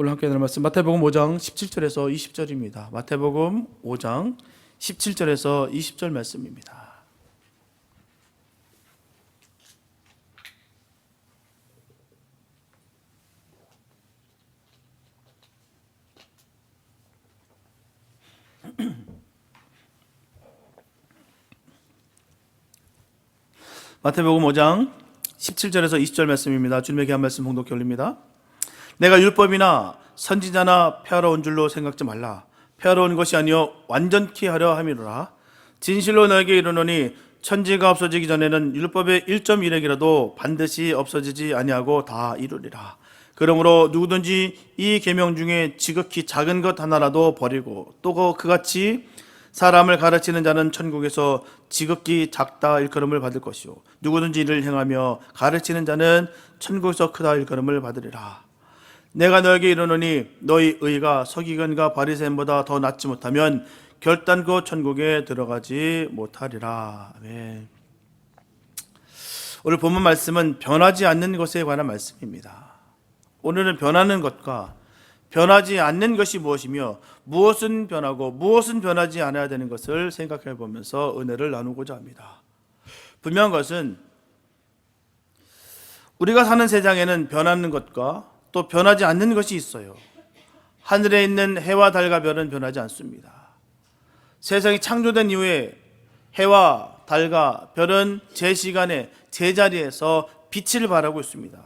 오늘 함께 나눌 말씀 마태복음 5장 17절에서 20절입니다. 마태복음 5장 17절에서 20절 말씀입니다. 마태복음 5장 17절에서 20절 말씀입니다. 주님의 귀한 말씀 봉독해 올립니다. 내가 율법이나 선지자나 폐하러 온 줄로 생각지 말라. 폐하러 온 것이 아니요 완전케 하려 함이로라. 진실로 너에게 이르노니 천지가 없어지기 전에는 율법의 1.1획이라도 반드시 없어지지 아니하고 다 이루리라. 그러므로 누구든지 이 계명 중에 지극히 작은 것 하나라도 버리고 또 그같이 사람을 가르치는 자는 천국에서 지극히 작다 일컬음을 받을 것이요 누구든지 이를 행하며 가르치는 자는 천국에서 크다 일컬음을 받으리라. 내가 너에게 이르노니 너희 의가 서기관과 바리새인보다 더 낫지 못하면 결단코 천국에 들어가지 못하리라. 아멘. 오늘 본문 말씀은 변하지 않는 것에 관한 말씀입니다. 오늘은 변하는 것과 변하지 않는 것이 무엇이며 무엇은 변하고 무엇은 변하지 않아야 되는 것을 생각해 보면서 은혜를 나누고자 합니다. 분명한 것은 우리가 사는 세상에는 변하는 것과 또 변하지 않는 것이 있어요. 하늘에 있는 해와 달과 별은 변하지 않습니다. 세상이 창조된 이후에 해와 달과 별은 제 시간에 제자리에서 빛을 발하고 있습니다.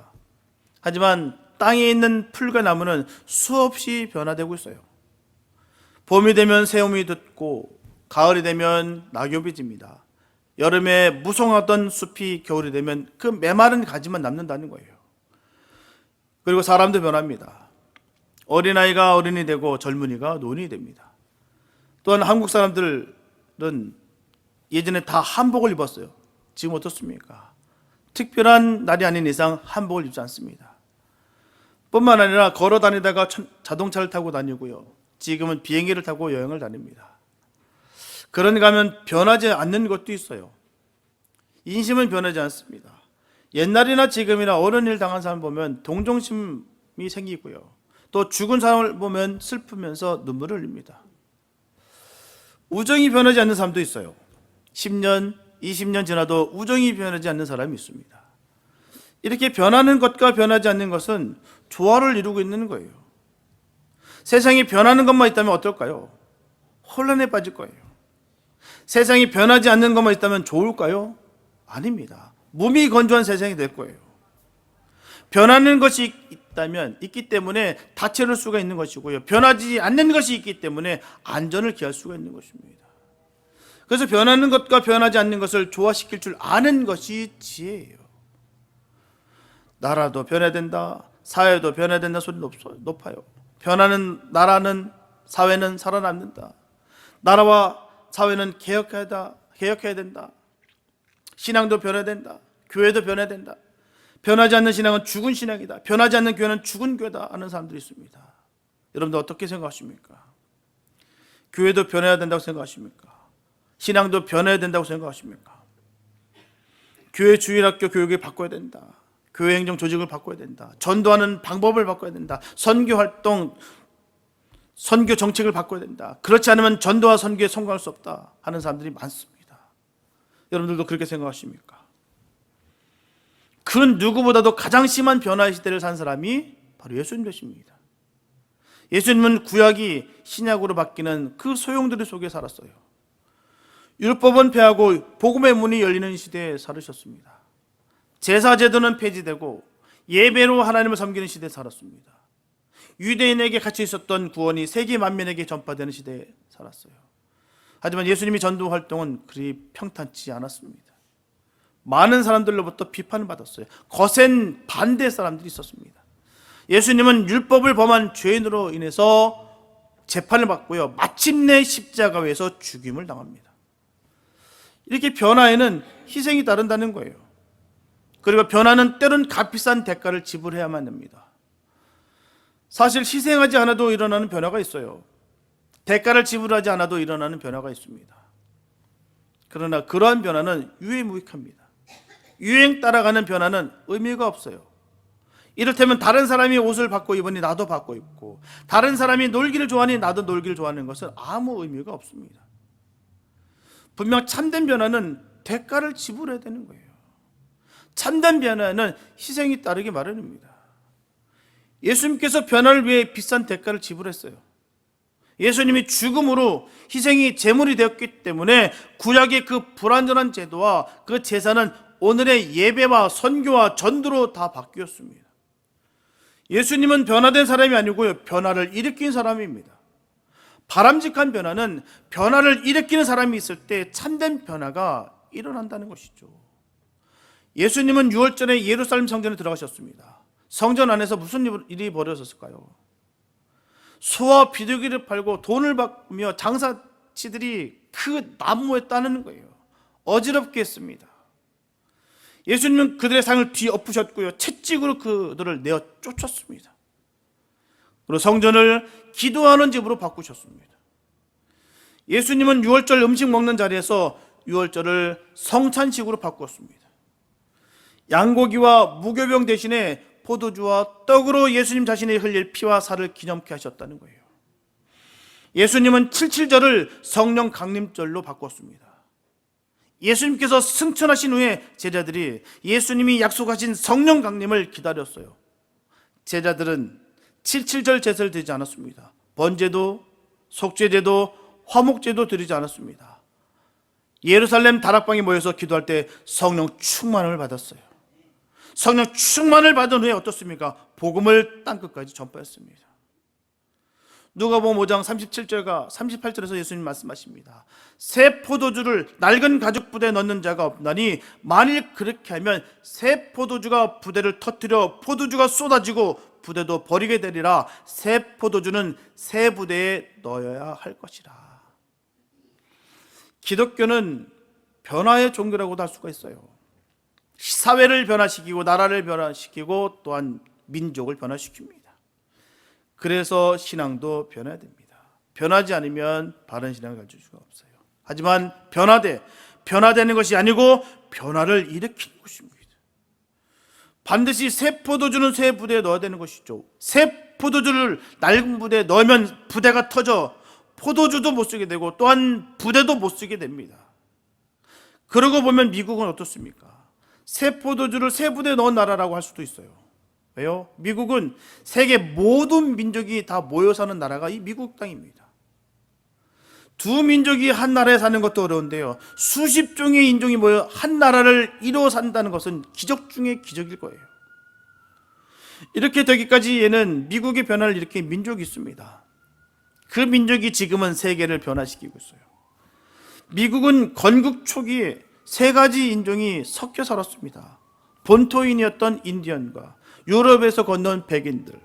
하지만 땅에 있는 풀과 나무는 수없이 변화되고 있어요. 봄이 되면 새봄이 돋고 가을이 되면 낙엽이 집니다. 여름에 무성하던 숲이 겨울이 되면 그 메마른 가지만 남는다는 거예요. 그리고 사람도 변합니다. 어린아이가 어른이 되고 젊은이가 노인이 됩니다. 또한 한국 사람들은 예전에 다 한복을 입었어요. 지금 어떻습니까? 특별한 날이 아닌 이상 한복을 입지 않습니다. 뿐만 아니라 걸어 다니다가 자동차를 타고 다니고요. 지금은 비행기를 타고 여행을 다닙니다. 그런가 하면 변하지 않는 것도 있어요. 인심은 변하지 않습니다. 옛날이나 지금이나 어려운 일 당한 사람 보면 동정심이 생기고요. 또 죽은 사람을 보면 슬프면서 눈물을 흘립니다. 우정이 변하지 않는 사람도 있어요. 10년, 20년 지나도 우정이 변하지 않는 사람이 있습니다. 이렇게 변하는 것과 변하지 않는 것은 조화를 이루고 있는 거예요. 세상이 변하는 것만 있다면 어떨까요? 혼란에 빠질 거예요. 세상이 변하지 않는 것만 있다면 좋을까요? 아닙니다. 몸이 건조한 세상이 될 거예요. 변하는 것이 있기 때문에 다채로울 수가 있는 것이고요. 변하지 않는 것이 있기 때문에 안전을 기할 수가 있는 것입니다. 그래서 변하는 것과 변하지 않는 것을 조화시킬 줄 아는 것이 지혜예요. 나라도 변해야 된다, 사회도 변해야 된다 소리 높아요. 변하는 나라는 사회는 살아남는다. 나라와 사회는 개혁해야 된다. 신앙도 변해야 된다. 교회도 변해야 된다. 변하지 않는 신앙은 죽은 신앙이다. 변하지 않는 교회는 죽은 교회다 하는 사람들이 있습니다. 여러분들 어떻게 생각하십니까? 교회도 변해야 된다고 생각하십니까? 신앙도 변해야 된다고 생각하십니까? 교회 주일학교 교육을 바꿔야 된다. 교회 행정 조직을 바꿔야 된다. 전도하는 방법을 바꿔야 된다. 선교 활동, 선교 정책을 바꿔야 된다. 그렇지 않으면 전도와 선교에 성공할 수 없다 하는 사람들이 많습니다. 여러분들도 그렇게 생각하십니까? 그 누구보다도 가장 심한 변화의 시대를 산 사람이 바로 예수님 되십니다. 예수님은 구약이 신약으로 바뀌는 그 소용돌이 속에 살았어요. 율법은 폐하고 복음의 문이 열리는 시대에 살으셨습니다. 제사 제도는 폐지되고 예배로 하나님을 섬기는 시대에 살았습니다. 유대인에게 갇혀 있었던 구원이 세계 만민에게 전파되는 시대에 살았어요. 하지만 예수님이 전도 활동은 그리 평탄치 않았습니다. 많은 사람들로부터 비판을 받았어요. 거센 반대 사람들이 있었습니다. 예수님은 율법을 범한 죄인으로 인해서 재판을 받고요. 마침내 십자가에서 죽임을 당합니다. 이렇게 변화에는 희생이 따른다는 거예요. 그리고 변화는 때론 값비싼 대가를 지불해야만 합니다. 사실 희생하지 않아도 일어나는 변화가 있어요. 대가를 지불하지 않아도 일어나는 변화가 있습니다. 그러나 그러한 변화는 유해무익합니다. 유행 따라가는 변화는 의미가 없어요. 이를테면 다른 사람이 옷을 바꿔 입으니 나도 바꿔 입고, 다른 사람이 놀기를 좋아하니 나도 놀기를 좋아하는 것은 아무 의미가 없습니다. 분명 참된 변화는 대가를 지불해야 되는 거예요. 참된 변화는 희생이 따르기 마련입니다. 예수님께서 변화를 위해 비싼 대가를 지불했어요. 예수님이 죽음으로 희생이 제물이 되었기 때문에 구약의 그 불완전한 제도와 그 제사는 오늘의 예배와 선교와 전도로 다 바뀌었습니다. 예수님은 변화된 사람이 아니고요, 변화를 일으킨 사람입니다. 바람직한 변화는 변화를 일으키는 사람이 있을 때 참된 변화가 일어난다는 것이죠. 예수님은 6월절에 예루살렘 성전에 들어가셨습니다. 성전 안에서 무슨 일이 벌어졌을까요? 소와 비둘기를 팔고 돈을 받으며 장사치들이 그 나무에 따르는 거예요. 어지럽게 했습니다. 예수님은 그들의 상을 뒤엎으셨고요, 채찍으로 그들을 내어 쫓았습니다. 그리고 성전을 기도하는 집으로 바꾸셨습니다. 예수님은 6월절 음식 먹는 자리에서 6월절을 성찬식으로 바꾸었습니다. 양고기와 무교병 대신에 포도주와 떡으로 예수님 자신이 흘릴 피와 살을 기념케 하셨다는 거예요. 예수님은 77절을 성령 강림절로 바꿨습니다. 예수님께서 승천하신 후에 제자들이 예수님이 약속하신 성령 강림을 기다렸어요. 제자들은 77절 제사를 드리지 않았습니다. 번제도, 속죄제도, 화목제도 드리지 않았습니다. 예루살렘 다락방에 모여서 기도할 때 성령 충만을 받았어요. 성령 충만을 받은 후에 어떻습니까? 복음을 땅끝까지 전파했습니다. 누가복음 5장 37절과 38절에서 예수님 말씀하십니다. 새 포도주를 낡은 가죽 부대에 넣는 자가 없나니 만일 그렇게 하면 새 포도주가 부대를 터뜨려 포도주가 쏟아지고 부대도 버리게 되리라. 새 포도주는 새 부대에 넣어야 할 것이라. 기독교는 변화의 종교라고도 할 수가 있어요. 사회를 변화시키고 나라를 변화시키고 또한 민족을 변화시킵니다. 그래서 신앙도 변해야 됩니다. 변하지 않으면 바른 신앙을 가질 수가 없어요. 하지만 변화되는 것이 아니고 변화를 일으키는 것입니다. 반드시 새 포도주는 새 부대에 넣어야 되는 것이죠. 새 포도주를 낡은 부대에 넣으면 부대가 터져 포도주도 못 쓰게 되고 또한 부대도 못 쓰게 됩니다. 그러고 보면 미국은 어떻습니까? 새 포도주를 새 부대에 넣은 나라라고 할 수도 있어요. 왜요? 미국은 세계 모든 민족이 다 모여 사는 나라가 이 미국 땅입니다. 두 민족이 한 나라에 사는 것도 어려운데요, 수십 종의 인종이 모여 한 나라를 이루어 산다는 것은 기적 중의 기적일 거예요. 이렇게 되기까지에는 미국의 변화를 일으킨 민족이 있습니다. 그 민족이 지금은 세계를 변화시키고 있어요. 미국은 건국 초기에 세 가지 인종이 섞여 살았습니다. 본토인이었던 인디언과 유럽에서 건너온 백인들,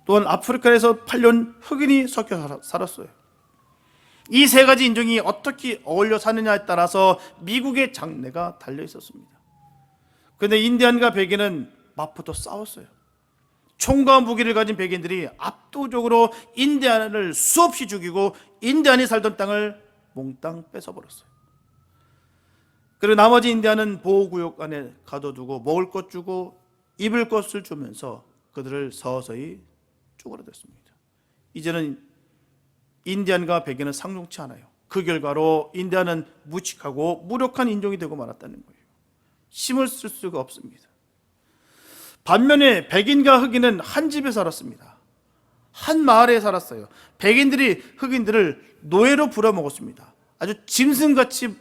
또한 아프리카에서 팔려온 흑인이 섞여 살았어요. 이 세 가지 인종이 어떻게 어울려 사느냐에 따라서 미국의 장래가 달려 있었습니다. 그런데 인디언과 백인은 맞붙어 싸웠어요. 총과 무기를 가진 백인들이 압도적으로 인디언을 수없이 죽이고 인디언이 살던 땅을 몽땅 뺏어버렸어요. 그리고 나머지 인디언은 보호구역 안에 가둬두고 먹을 것 주고 입을 것을 주면서 그들을 서서히 쪼그라들었습니다. 이제는 인디언과 백인은 상종치 않아요. 그 결과로 인디언은 무식하고 무력한 인종이 되고 말았다는 거예요. 힘을 쓸 수가 없습니다. 반면에 백인과 흑인은 한 집에 살았습니다. 한 마을에 살았어요. 백인들이 흑인들을 노예로 부려먹었습니다. 아주 짐승같이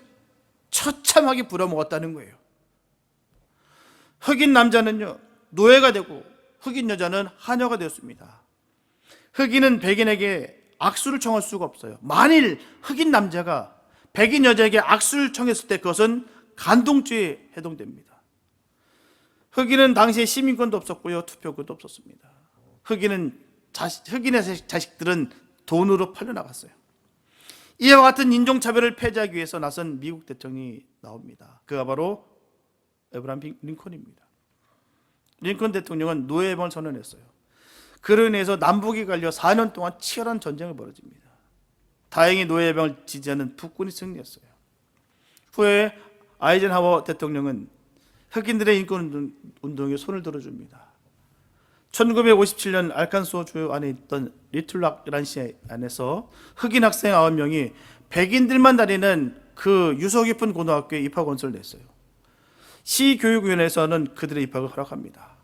처참하게 부려먹었다는 거예요. 흑인 남자는요 노예가 되고 흑인 여자는 하녀가 되었습니다. 흑인은 백인에게 악수를 청할 수가 없어요. 만일 흑인 남자가 백인 여자에게 악수를 청했을 때 그것은 간통죄에 해당됩니다. 흑인은 당시에 시민권도 없었고요, 투표권도 없었습니다. 흑인의 자식들은 돈으로 팔려나갔어요. 이와 같은 인종차별을 폐지하기 위해서 나선 미국 대통령이 나옵니다. 그가 바로 에브라임 링컨입니다. 링컨 대통령은 노예해방을 선언했어요. 그로 인해서 남북이 갈려 4년 동안 치열한 전쟁을 벌어집니다. 다행히 노예해방을 지지하는 북군이 승리했어요. 후에 아이젠하워 대통령은 흑인들의 인권 운동에 손을 들어줍니다. 1957년 알칸소 주 안에 있던 리틀락이라는 시 안에서 흑인 학생 9명이 백인들만 다니는 그 유서 깊은 고등학교에 입학 원서를 냈어요. 시교육위원회에서는 그들의 입학을 허락합니다.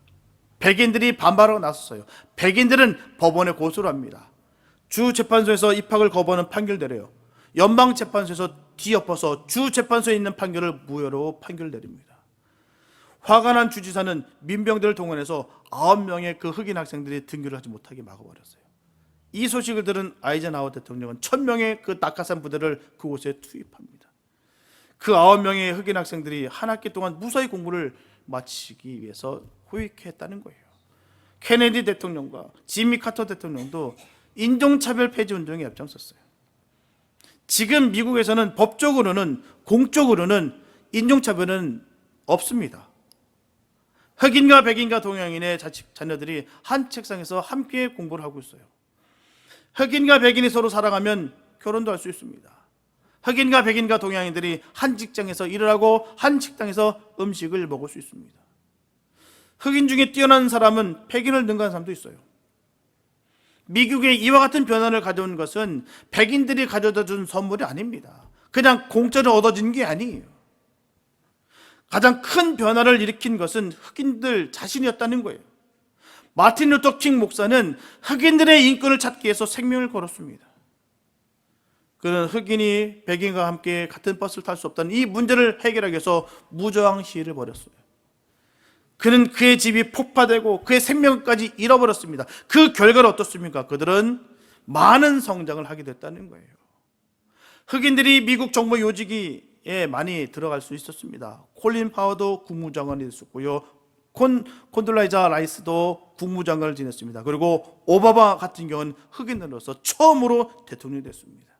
백인들이 반발하고 나섰어요. 백인들은 법원에 고소를 합니다. 주재판소에서 입학을 거부하는 판결 내려요. 연방재판소에서 뒤엎어서 주재판소에 있는 판결을 무효로 판결 내립니다. 화가 난 주지사는 민병대를 동원해서 9명의 그 흑인 학생들이 등교를 하지 못하게 막아버렸어요. 이 소식을 들은 아이젠하워 대통령은 1000명의 그 낙하산 부대를 그곳에 투입합니다. 그 9명의 흑인 학생들이 한 학기 동안 무사히 공부를 마치기 위해서 호익했다는 거예요. 케네디 대통령과 지미 카터 대통령도 인종차별 폐지 운동에 앞장섰어요. 지금 미국에서는 법적으로는 공적으로는 인종차별은 없습니다. 흑인과 백인과 동양인의 자녀들이 한 책상에서 함께 공부를 하고 있어요. 흑인과 백인이 서로 사랑하면 결혼도 할 수 있습니다. 흑인과 백인과 동양인들이 한 직장에서 일을 하고 한 식당에서 음식을 먹을 수 있습니다. 흑인 중에 뛰어난 사람은 백인을 능가하는 사람도 있어요. 미국에 이와 같은 변화를 가져온 것은 백인들이 가져다 준 선물이 아닙니다. 그냥 공짜로 얻어진 게 아니에요. 가장 큰 변화를 일으킨 것은 흑인들 자신이었다는 거예요. 마틴 루터 킹 목사는 흑인들의 인권을 찾기 위해서 생명을 걸었습니다. 그는 흑인이 백인과 함께 같은 버스를 탈 수 없다는 이 문제를 해결하기 위해서 무저항 시위를 벌였어요. 그는 그의 집이 폭파되고 그의 생명까지 잃어버렸습니다. 그 결과는 어떻습니까? 그들은 많은 성장을 하게 됐다는 거예요. 흑인들이 미국 정부 요직에 많이 들어갈 수 있었습니다. 콜린 파워도 국무장관이 됐었고요. 콘돌라이자 라이스도 국무장관을 지냈습니다. 그리고 오바마 같은 경우는 흑인으로서 처음으로 대통령이 됐습니다.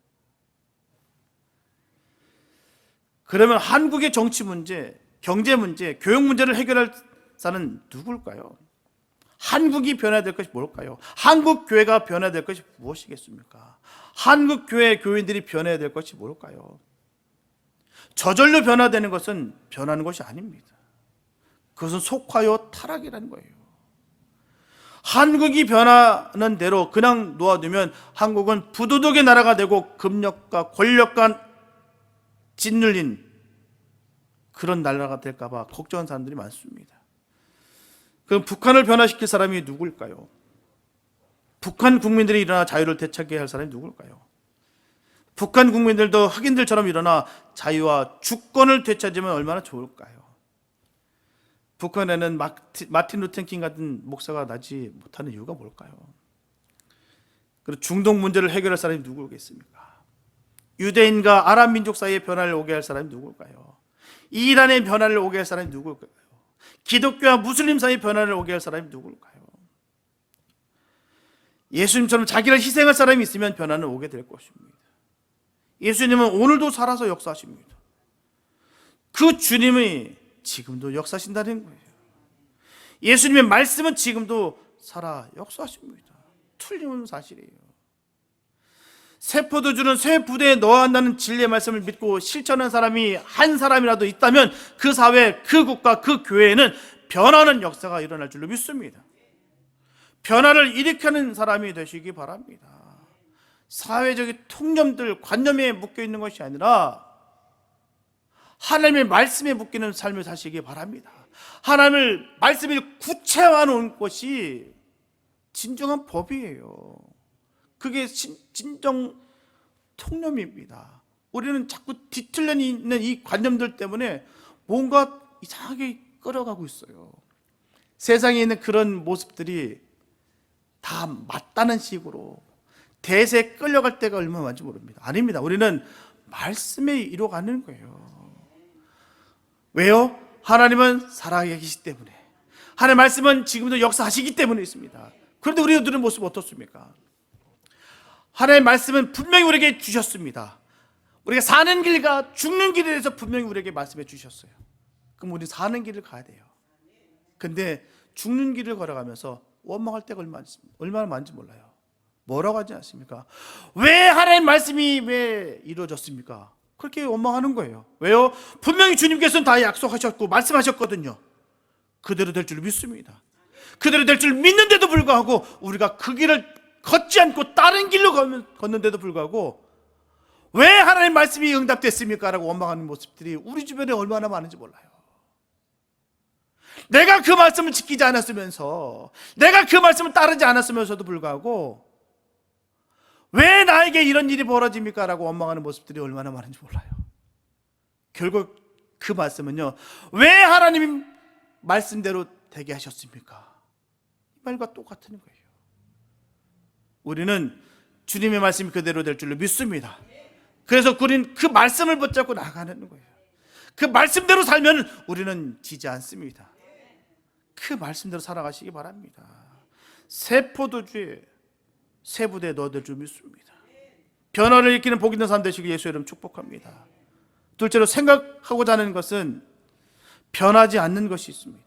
그러면 한국의 정치 문제, 경제 문제, 교육 문제를 해결할 사람은 누굴까요? 한국이 변해야 될 것이 뭘까요? 한국 교회가 변해야 될 것이 무엇이겠습니까? 한국 교회 교인들이 변해야 될 것이 뭘까요? 저절로 변화되는 것은 변하는 것이 아닙니다. 그것은 속하여 타락이라는 거예요. 한국이 변하는 대로 그냥 놓아두면 한국은 부도덕의 나라가 되고 금력과 권력과 짓눌린 그런 나라가 될까 봐 걱정하는 사람들이 많습니다. 그럼 북한을 변화시킬 사람이 누굴까요? 북한 국민들이 일어나 자유를 되찾게 할 사람이 누굴까요? 북한 국민들도 흑인들처럼 일어나 자유와 주권을 되찾으면 얼마나 좋을까요? 북한에는 마틴 루터 킹 같은 목사가 나지 못하는 이유가 뭘까요? 그리고 중동 문제를 해결할 사람이 누구겠습니까? 유대인과 아랍 민족 사이의 변화를 오게 할 사람이 누굴까요? 이란의 변화를 오게 할 사람이 누굴까요? 기독교와 무슬림 사이의 변화를 오게 할 사람이 누굴까요? 예수님처럼 자기를 희생할 사람이 있으면 변화는 오게 될 것입니다. 예수님은 오늘도 살아서 역사하십니다. 그 주님이 지금도 역사하신다는 거예요. 예수님의 말씀은 지금도 살아 역사하십니다. 틀림없는 사실이에요. 새 포도주는 새 부대에 넣어야 한다는 진리의 말씀을 믿고 실천하는 사람이 한 사람이라도 있다면 그 사회, 그 국가, 그 교회에는 변화하는 역사가 일어날 줄로 믿습니다. 변화를 일으키는 사람이 되시기 바랍니다. 사회적인 통념들, 관념에 묶여있는 것이 아니라 하나님의 말씀에 묶이는 삶을 사시기 바랍니다. 하나님의 말씀을 구체화하는 것이 진정한 법이에요. 그게 진정 통념입니다. 우리는 자꾸 뒤틀려 있는 이 관념들 때문에 뭔가 이상하게 끌어가고 있어요. 세상에 있는 그런 모습들이 다 맞다는 식으로 대세에 끌려갈 때가 얼마나 많은지 모릅니다. 아닙니다. 우리는 말씀에 이뤄가는 거예요. 왜요? 하나님은 살아계시기 때문에, 하나님의 말씀은 지금도 역사하시기 때문에 있습니다. 그런데 우리들은 모습 어떻습니까? 하나님의 말씀은 분명히 우리에게 주셨습니다. 우리가 사는 길과 죽는 길에 대해서 분명히 우리에게 말씀해 주셨어요. 그럼 우리 사는 길을 가야 돼요. 근데 죽는 길을 걸어가면서 원망할 때가 얼마나 많은지 몰라요. 뭐라고 하지 않습니까? 왜 하나님의 말씀이 왜 이루어졌습니까? 그렇게 원망하는 거예요. 왜요? 분명히 주님께서는 다 약속하셨고 말씀하셨거든요. 그대로 될 줄 믿습니다. 그대로 될 줄 믿는데도 불구하고 우리가 그 길을 걷지 않고 다른 길로 걷는데도 불구하고 왜 하나님의 말씀이 응답됐습니까? 라고 원망하는 모습들이 우리 주변에 얼마나 많은지 몰라요. 내가 그 말씀을 지키지 않았으면서, 내가 그 말씀을 따르지 않았으면서도 불구하고 왜 나에게 이런 일이 벌어집니까? 라고 원망하는 모습들이 얼마나 많은지 몰라요. 결국 그 말씀은요, 왜 하나님 말씀대로 되게 하셨습니까? 이 말과 똑같은 거예요. 우리는 주님의 말씀이 그대로 될 줄로 믿습니다. 그래서 우리는 그 말씀을 붙잡고 나가는 거예요. 그 말씀대로 살면 우리는 지지 않습니다. 그 말씀대로 살아가시기 바랍니다. 새 포도주에 새 부대에 넣어들 줄 믿습니다. 변화를 일으키는 복 있는 삶 되시길 예수의 이름 축복합니다. 둘째로 생각하고자 하는 것은 변하지 않는 것이 있습니다.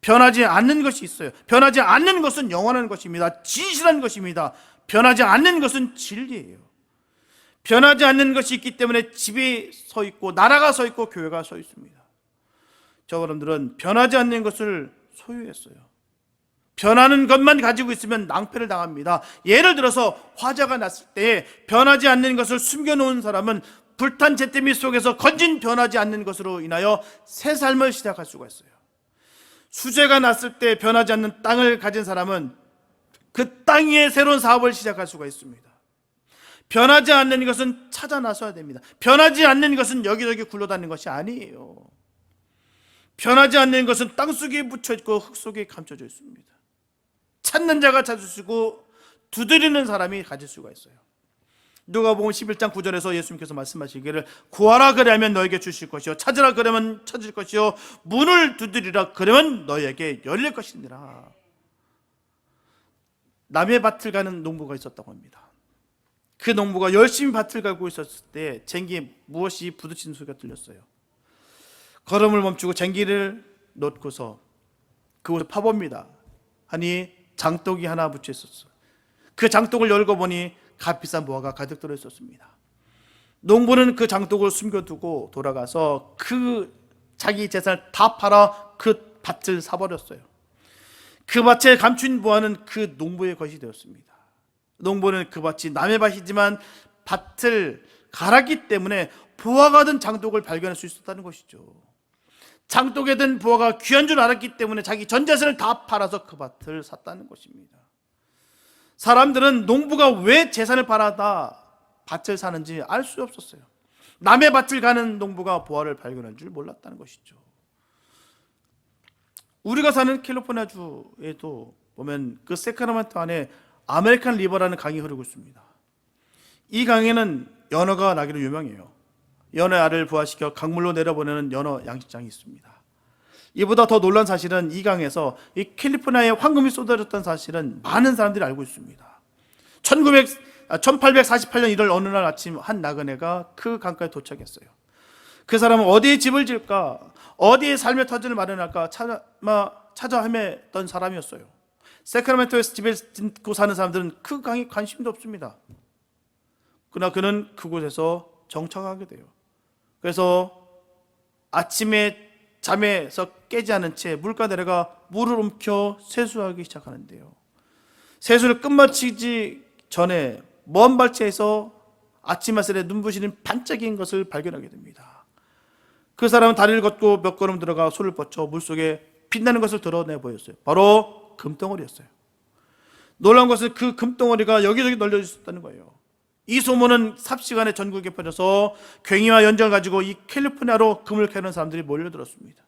변하지 않는 것이 있어요. 변하지 않는 것은 영원한 것입니다. 진실한 것입니다. 변하지 않는 것은 진리예요. 변하지 않는 것이 있기 때문에 집이 서 있고 나라가 서 있고 교회가 서 있습니다. 저 사람들은 변하지 않는 것을 소유했어요. 변하는 것만 가지고 있으면 낭패를 당합니다. 예를 들어서 화재가 났을 때 변하지 않는 것을 숨겨놓은 사람은 불탄 재대미 속에서 건진 변하지 않는 것으로 인하여 새 삶을 시작할 수가 있어요. 수재가 났을 때 변하지 않는 땅을 가진 사람은 그 땅 위에 새로운 사업을 시작할 수가 있습니다. 변하지 않는 것은 찾아 나서야 됩니다. 변하지 않는 것은 여기저기 굴러다니는 것이 아니에요. 변하지 않는 것은 땅 속에 묻혀 있고 흙 속에 감춰져 있습니다. 찾는 자가 찾을 수 있고 두드리는 사람이 가질 수가 있어요. 누가복음 11장 9절에서 예수님께서 말씀하시기를 구하라 그리하면 너에게 주실 것이요 찾으라 그러면 찾을 것이요 문을 두드리라 그러면 너에게 열릴 것이니라. 남의 밭을 가는 농부가 있었다고 합니다. 그 농부가 열심히 밭을 가고 있었을 때 쟁기에 무엇이 부딪히는 소리가 들렸어요. 걸음을 멈추고 쟁기를 놓고서 그곳을 파봅니다. 하니 장독이 하나 붙여 있었어요. 그 장독을 열고 보니 값비싼 무화가 가득 들어 있었습니다. 농부는 그 장독을 숨겨두고 돌아가서 그 자기 재산을 다 팔아 그 밭을 사버렸어요. 그 밭에 감춘 무화는 그 농부의 것이 되었습니다. 농부는 그 밭이 남의 밭이지만 밭을 갈았기 때문에 부화가 든 장독을 발견할 수 있었다는 것이죠. 장독에 든 부화가 귀한 줄 알았기 때문에 자기 전 재산을 다 팔아서 그 밭을 샀다는 것입니다. 사람들은 농부가 왜 재산을 팔아다 밭을 사는지 알 수 없었어요. 남의 밭을 가는 농부가 부화를 발견할 줄 몰랐다는 것이죠. 우리가 사는 캘리포니아주에도 보면 그 세크라멘토 안에 아메리칸 리버라는 강이 흐르고 있습니다. 이 강에는 연어가 나기로 유명해요. 연어 알을 부화시켜 강물로 내려보내는 연어 양식장이 있습니다. 이보다 더 놀란 사실은 이 강에서 이 캘리포니아에 황금이 쏟아졌다는 사실은 많은 사람들이 알고 있습니다. 1848년 1월 어느 날 아침 한 나그네가 그 강가에 도착했어요. 그 사람은 어디에 집을 지을까, 어디에 삶의 터전을 마련할까 찾아 헤맸던 사람이었어요. 세크라멘토에서 집을 짓고 사는 사람들은 그 강에 관심도 없습니다. 그러나 그는 그곳에서 정착하게 돼요. 그래서 아침에 잠에서 깨지 않은 채 물가 내려가 물을 옮겨 세수하기 시작하는데요. 세수를 끝마치기 전에 먼 발치에서 아침 햇살에 눈부시는 반짝이는 것을 발견하게 됩니다. 그 사람은 다리를 걷고 몇 걸음 들어가 손을 뻗쳐 물속에 빛나는 것을 드러내 보였어요. 바로 금덩어리였어요. 놀라운 것은 그 금덩어리가 여기저기 널려 있었다는 거예요. 이 소문은 삽시간에 전국에 퍼져서 괭이와 연장을 가지고 이 캘리포니아로 금을 캐는 사람들이 몰려들었습니다.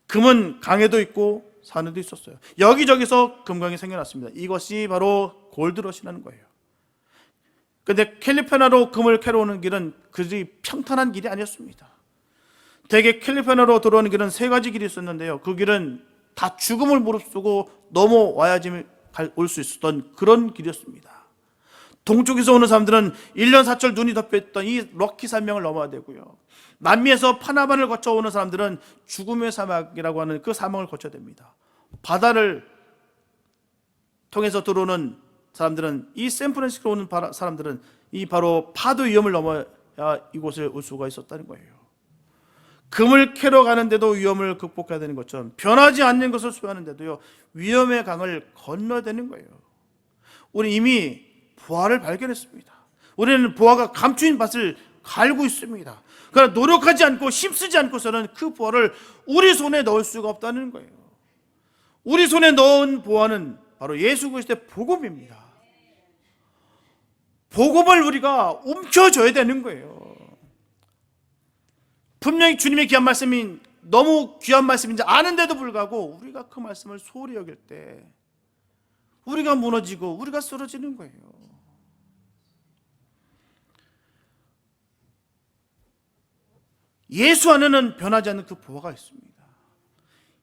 금은 강에도 있고 산에도 있었어요. 여기저기서 금광이 생겨났습니다. 이것이 바로 골드러시라는 거예요. 그런데 캘리포니아로 금을 캐러 오는 길은 그리 평탄한 길이 아니었습니다. 대개 캘리포니아로 들어오는 길은 세 가지 길이 있었는데요. 그 길은 다 죽음을 무릅쓰고 넘어와야지 올 수 있었던 그런 길이었습니다. 동쪽에서 오는 사람들은 1년 사철 눈이 덮여있던 이 럭키 산맥을 넘어야 되고요. 남미에서 파나마를 거쳐 오는 사람들은 죽음의 사막이라고 하는 그 사막을 거쳐야 됩니다. 바다를 통해서 들어오는 사람들은 이 샌프란시스코 오는 사람들은 이 바로 파도 위험을 넘어야 이곳에 올 수가 있었다는 거예요. 금을 캐러 가는데도 위험을 극복해야 되는 것처럼 변하지 않는 것을 소유하는데도요, 위험의 강을 건너야 되는 거예요. 우리 이미 보화를 발견했습니다. 우리는 보화가 감추인 밭을 갈고 있습니다. 그러나 노력하지 않고 힘쓰지 않고서는 그 보화를 우리 손에 넣을 수가 없다는 거예요. 우리 손에 넣은 보화는 바로 예수 그리스도의 복음입니다. 복음을 우리가 움켜줘야 되는 거예요. 분명히 주님의 귀한 말씀이 너무 귀한 말씀인지 아는데도 불구하고 우리가 그 말씀을 소홀히 여길 때 우리가 무너지고 우리가 쓰러지는 거예요. 예수 안에는 변하지 않는 그 보화가 있습니다.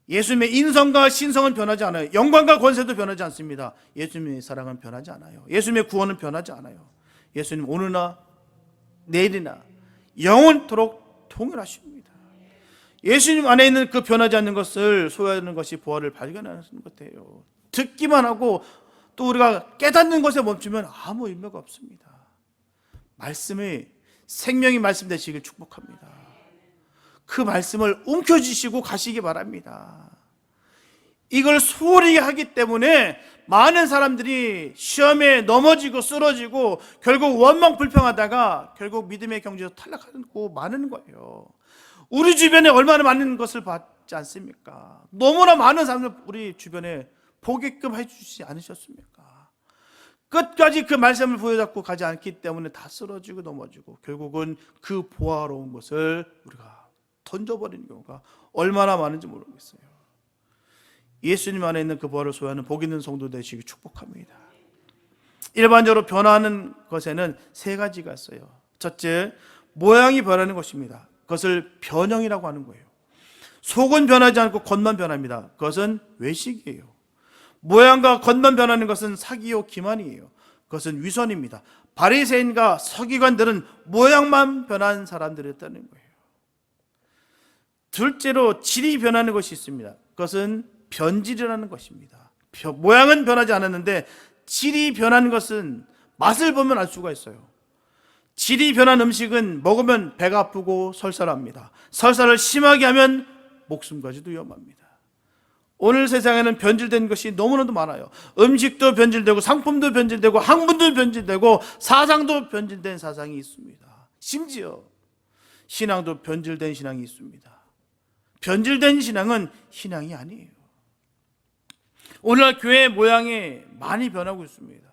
예수님의 인성과 신성은 변하지 않아요. 영광과 권세도 변하지 않습니다. 예수님의 사랑은 변하지 않아요. 예수님의 구원은 변하지 않아요. 예수님 오늘나 내일이나 영원토록 동일하십니다. 예수님 안에 있는 그 변하지 않는 것을 소유하는 것이 보화를 발견하는 것 같아요. 듣기만 하고 또 우리가 깨닫는 것에 멈추면 아무 의미가 없습니다. 말씀이 생명이 말씀 되시길 축복합니다. 그 말씀을 움켜쥐시고 가시기 바랍니다. 이걸 소홀히 하기 때문에 많은 사람들이 시험에 넘어지고 쓰러지고 결국 원망 불평하다가 결국 믿음의 경지에서 탈락하고 마는 거예요. 우리 주변에 얼마나 많은 것을 봤지 않습니까? 너무나 많은 사람들 우리 주변에 보게끔 해주시지 않으셨습니까? 끝까지 그 말씀을 부여잡고 가지 않기 때문에 다 쓰러지고 넘어지고 결국은 그 보화로운 것을 우리가 던져버리는 경우가 얼마나 많은지 모르겠어요. 예수님 안에 있는 그 보화를 소유하는 복 있는 성도 되시기 축복합니다. 일반적으로 변화하는 것에는 세 가지가 있어요. 첫째, 모양이 변하는 것입니다. 그것을 변형이라고 하는 거예요. 속은 변하지 않고 겉만 변합니다. 그것은 외식이에요. 모양과 겉만 변하는 것은 사기요 기만이에요. 그것은 위선입니다. 바리새인과 서기관들은 모양만 변한 사람들이었다는 거예요. 둘째로 질이 변하는 것이 있습니다. 그것은 변질이라는 것입니다. 모양은 변하지 않았는데 질이 변한 것은 맛을 보면 알 수가 있어요. 질이 변한 음식은 먹으면 배가 아프고 설사합니다. 설사를 심하게 하면 목숨까지도 위험합니다. 오늘 세상에는 변질된 것이 너무나도 많아요. 음식도 변질되고 상품도 변질되고 학문도 변질되고 사상도 변질된 사상이 있습니다. 심지어 신앙도 변질된 신앙이 있습니다. 변질된 신앙은 신앙이 아니에요. 오늘날 교회 모양이 많이 변하고 있습니다.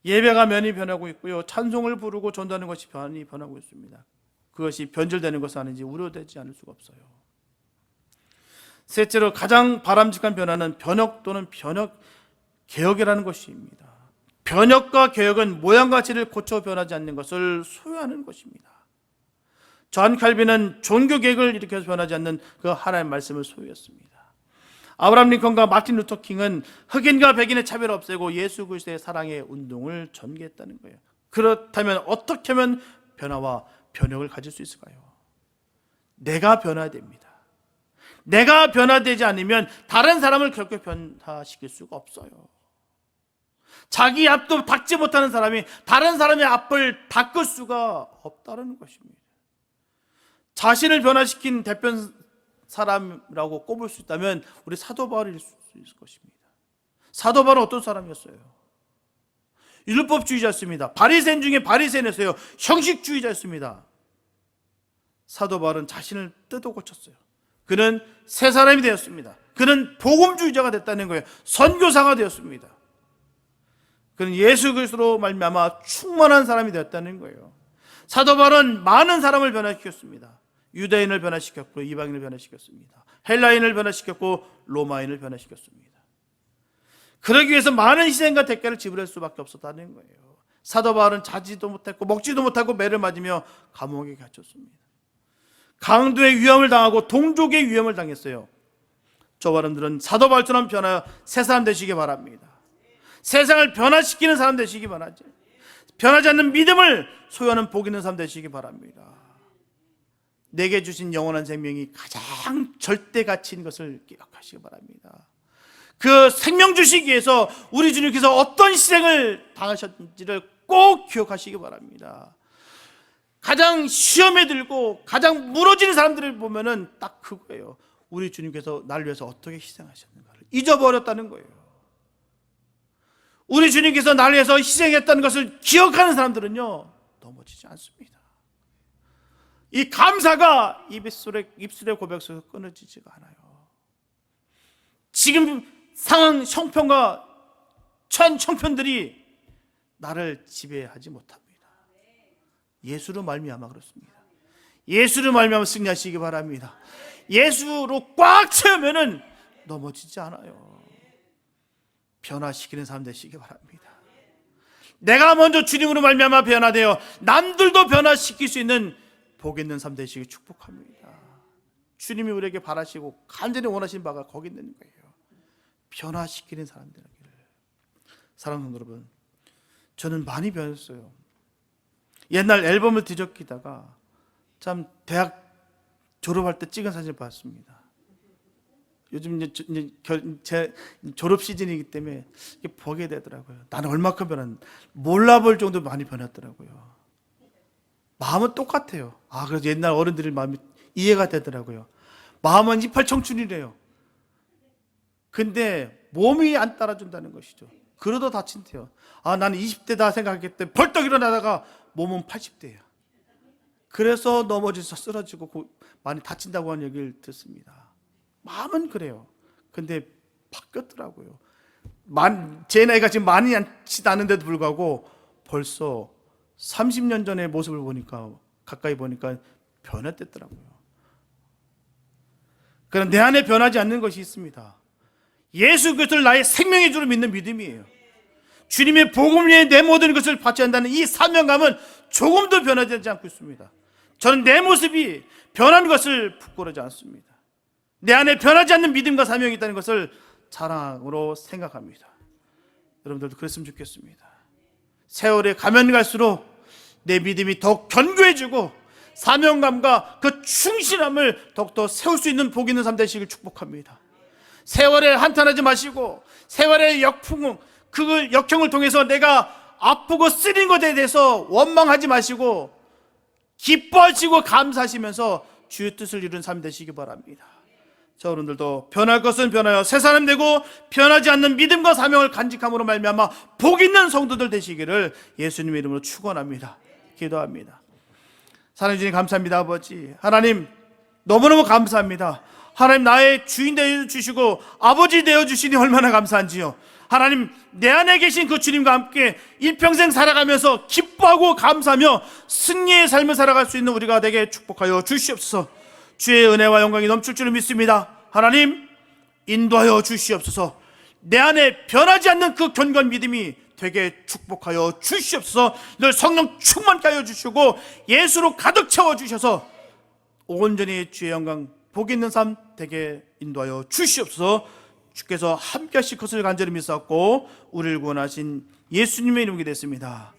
예배가 많이 변하고 있고요. 찬송을 부르고 전도하는 것이 많이 변하고 있습니다. 그것이 변질되는 것은 아닌지 우려되지 않을 수가 없어요. 셋째로 가장 바람직한 변화는 변혁 또는 변혁 개혁이라는 것입니다. 변혁과 개혁은 모양과 질을 고쳐 변하지 않는 것을 소유하는 것입니다. 존 칼빈은 종교 개혁을 일으켜서 변하지 않는 그 하나님의 말씀을 소유했습니다. 아브라함 링컨과 마틴 루터 킹은 흑인과 백인의 차별을 없애고 예수 그리스도의 사랑의 운동을 전개했다는 거예요. 그렇다면 어떻게 하면 변화와 변혁을 가질 수 있을까요? 내가 변화해야 됩니다. 내가 변화되지 않으면 다른 사람을 결코 변화시킬 수가 없어요. 자기 앞도 닦지 못하는 사람이 다른 사람의 앞을 닦을 수가 없다는 것입니다. 자신을 변화시킨 대표 사람이라고 꼽을 수 있다면 우리 사도 바울일 수 있을 것입니다. 사도 바울은 어떤 사람이었어요? 율법주의자였습니다. 바리새인 중에 바리새인이었어요. 형식주의자였습니다. 사도 바울은 자신을 뜯어 고쳤어요. 그는 새 사람이 되었습니다. 그는 복음주의자가 됐다는 거예요. 선교사가 되었습니다. 그는 예수 그리스도로 말미암아 충만한 사람이 되었다는 거예요. 사도 바울은 많은 사람을 변화시켰습니다. 유대인을 변화시켰고 이방인을 변화시켰습니다. 헬라인을 변화시켰고 로마인을 변화시켰습니다. 그러기 위해서 많은 희생과 대가를 지불할 수밖에 없었다는 거예요. 사도 바울은 자지도 못했고 먹지도 못하고 매를 맞으며 감옥에 갇혔습니다. 강도의 위험을 당하고 동족의 위험을 당했어요. 저와 여러분들은 사도 바울처럼 변하여 새 사람 되시기 바랍니다. 세상을 변화시키는 사람 되시기 바라죠. 변하지 않는 믿음을 소유하는 복 있는 사람 되시기 바랍니다. 내게 주신 영원한 생명이 가장 절대 가치인 것을 기억하시기 바랍니다. 그 생명 주시기 위해서 우리 주님께서 어떤 희생을 당하셨는지를 꼭 기억하시기 바랍니다. 가장 시험에 들고 가장 무너지는 사람들을 보면은 딱 그거예요. 우리 주님께서 나를 위해서 어떻게 희생하셨는가를 잊어버렸다는 거예요. 우리 주님께서 나를 위해서 희생했다는 것을 기억하는 사람들은요, 넘어지지 않습니다. 이 감사가 입술의 고백 속에서 끊어지지가 않아요. 지금 상황 형편과 형편들이 나를 지배하지 못합니다. 예수로 말미암아 그렇습니다. 예수로 말미암아 승리하시기 바랍니다. 예수로 꽉 채우면은 넘어지지 않아요. 변화시키는 삶 되시기 바랍니다. 내가 먼저 주님으로 말미암아 변화되어 남들도 변화시킬 수 있는 복 있는 삶 되시기 축복합니다. 주님이 우리에게 바라시고 간절히 원하신 바가 거기 있는 거예요. 변화시키는 사람 되기를. 사랑하는 여러분, 저는 많이 변했어요. 옛날 앨범을 뒤적이다가 참 대학 졸업할 때 찍은 사진을 봤습니다. 요즘 제 졸업 시즌이기 때문에 보게 되더라고요. 나는 얼마큼 변했는지 몰라볼 정도로 많이 변했더라고요. 마음은 똑같아요. 그래서 옛날 어른들의 마음이 이해가 되더라고요. 마음은 28 청춘이래요. 근데 몸이 안 따라준다는 것이죠. 그러다 다친대요. 나는 20대다 생각했더니 벌떡 일어나다가 몸은 80대예요. 그래서 넘어져서 쓰러지고 많이 다친다고 하는 얘기를 듣습니다. 마음은 그래요. 근데 바뀌었더라고요. 제 나이가 지금 많이 않지 않은데도 불구하고 벌써 30년 전의 모습을 보니까, 가까이 보니까 변화됐더라고요. 그럼 내 안에 변하지 않는 것이 있습니다. 예수 그리스도를 나의 생명의 주로 믿는 믿음이에요. 주님의 복음 위에 내 모든 것을 바쳐야 한다는 이 사명감은 조금도 변하지 않고 있습니다. 저는 내 모습이 변한 것을 부끄러워하지 않습니다. 내 안에 변하지 않는 믿음과 사명이 있다는 것을 자랑으로 생각합니다. 여러분들도 그랬으면 좋겠습니다. 세월에 가면 갈수록 내 믿음이 더욱 견고해지고 사명감과 그 충실함을 더욱더 세울 수 있는 복 있는 삶 되시길 축복합니다. 세월에 한탄하지 마시고 세월의 그 역경을 통해서 내가 아프고 쓰린 것에 대해서 원망하지 마시고 기뻐하시고 감사하시면서 주의 뜻을 이루는 삶 되시기 바랍니다. 자, 여러분들도 변할 것은 변하여 새 사람 되고 변하지 않는 믿음과 사명을 간직함으로 말미암아 복 있는 성도들 되시기를 예수님의 이름으로 축원합니다. 기도합니다. 사랑해 주님 감사합니다. 아버지 하나님, 너무너무 감사합니다. 하나님, 나의 주인 되어 주시고 아버지 되어 주시니 얼마나 감사한지요. 하나님, 내 안에 계신 그 주님과 함께 일평생 살아가면서 기뻐하고 감사하며 승리의 삶을 살아갈 수 있는 우리가 되게 축복하여 주시옵소서. 주의 은혜와 영광이 넘칠 줄을 믿습니다. 하나님, 인도하여 주시옵소서. 내 안에 변하지 않는 그 견고한 믿음이 되게 축복하여 주시옵소서. 늘 성령 충만케 하여 주시고 예수로 가득 채워 주셔서 온전히 주의 영광 복 있는 삶 되게 인도하여 주시옵소서. 주께서 함께 하실 것을 간절히 믿사옵고 우리를 구원하신 예수님의 이름이 됐습니다.